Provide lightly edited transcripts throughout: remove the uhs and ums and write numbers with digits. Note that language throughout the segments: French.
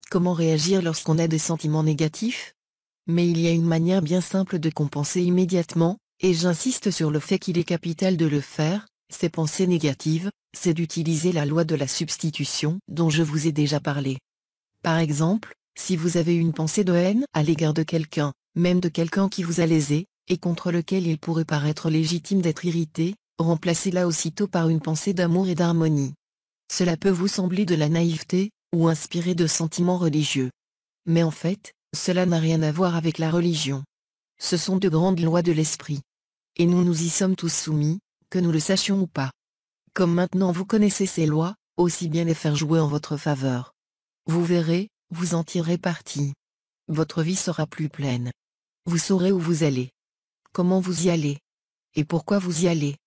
Comment réagir lorsqu'on a des sentiments négatifs? Mais il y a une manière bien simple de compenser immédiatement, et j'insiste sur le fait qu'il est capital de le faire. Ces pensées négatives, c'est d'utiliser la loi de la substitution dont je vous ai déjà parlé. Par exemple, si vous avez une pensée de haine à l'égard de quelqu'un, même de quelqu'un qui vous a lésé, et contre lequel il pourrait paraître légitime d'être irrité, remplacez-la aussitôt par une pensée d'amour et d'harmonie. Cela peut vous sembler de la naïveté, ou inspiré de sentiments religieux. Mais en fait, cela n'a rien à voir avec la religion. Ce sont de grandes lois de l'esprit. Et nous nous y sommes tous soumis, que nous le sachions ou pas. Comme maintenant vous connaissez ces lois, aussi bien les faire jouer en votre faveur. Vous verrez, vous en tirerez parti. Votre vie sera plus pleine. Vous saurez où vous allez. Comment vous y allez. Et pourquoi vous y allez.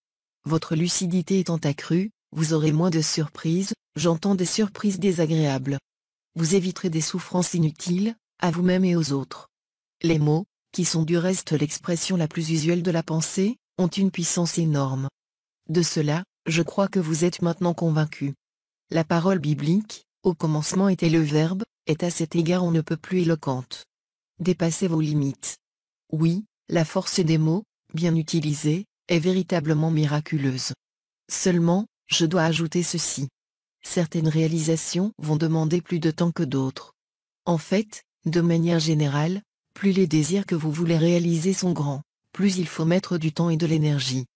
Votre lucidité étant accrue, vous aurez moins de surprises, j'entends des surprises désagréables. Vous éviterez des souffrances inutiles, à vous-même et aux autres. Les mots, qui sont du reste l'expression la plus usuelle de la pensée, ont une puissance énorme. De cela, je crois que vous êtes maintenant convaincu. La parole biblique, au commencement était le Verbe, est à cet égard on ne peut plus éloquente. Dépassez vos limites. Oui, la force des mots, bien utilisée, est véritablement miraculeuse. Seulement, je dois ajouter ceci. Certaines réalisations vont demander plus de temps que d'autres. En fait, de manière générale, plus les désirs que vous voulez réaliser sont grands, plus il faut mettre du temps et de l'énergie.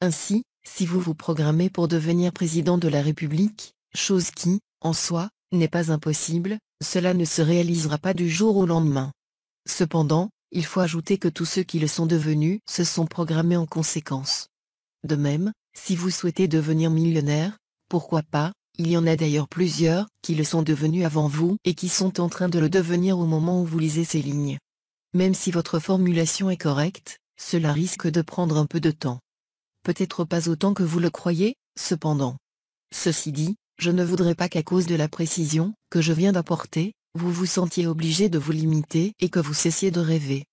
Ainsi, si vous vous programmez pour devenir président de la République, chose qui, en soi, n'est pas impossible, cela ne se réalisera pas du jour au lendemain. Cependant, il faut ajouter que tous ceux qui le sont devenus se sont programmés en conséquence. De même, si vous souhaitez devenir millionnaire, pourquoi pas, il y en a d'ailleurs plusieurs qui le sont devenus avant vous et qui sont en train de le devenir au moment où vous lisez ces lignes. Même si votre formulation est correcte, cela risque de prendre un peu de temps. Peut-être pas autant que vous le croyez, cependant. Ceci dit, je ne voudrais pas qu'à cause de la précision que je viens d'apporter, vous vous sentiez obligé de vous limiter et que vous cessiez de rêver.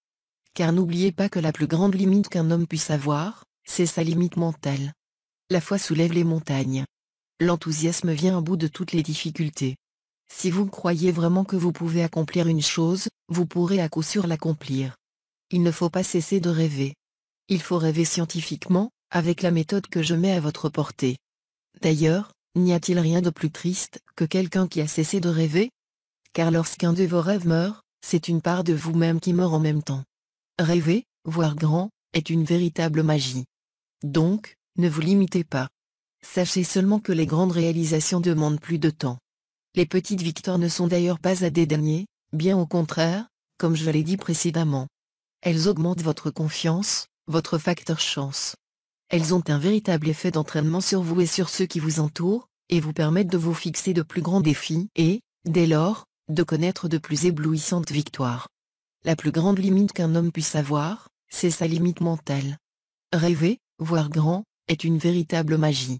Car n'oubliez pas que la plus grande limite qu'un homme puisse avoir, c'est sa limite mentale. La foi soulève les montagnes. L'enthousiasme vient à bout de toutes les difficultés. Si vous croyez vraiment que vous pouvez accomplir une chose, vous pourrez à coup sûr l'accomplir. Il ne faut pas cesser de rêver. Il faut rêver scientifiquement, avec la méthode que je mets à votre portée. D'ailleurs, n'y a-t-il rien de plus triste que quelqu'un qui a cessé de rêver? Car lorsqu'un de vos rêves meurt, c'est une part de vous-même qui meurt en même temps. Rêver, voir grand, est une véritable magie. Donc, ne vous limitez pas. Sachez seulement que les grandes réalisations demandent plus de temps. Les petites victoires ne sont d'ailleurs pas à dédaigner, bien au contraire, comme je l'ai dit précédemment. Elles augmentent votre confiance, votre facteur chance. Elles ont un véritable effet d'entraînement sur vous et sur ceux qui vous entourent, et vous permettent de vous fixer de plus grands défis et, dès lors, de connaître de plus éblouissantes victoires. La plus grande limite qu'un homme puisse avoir, c'est sa limite mentale. Rêver, voir grand, est une véritable magie.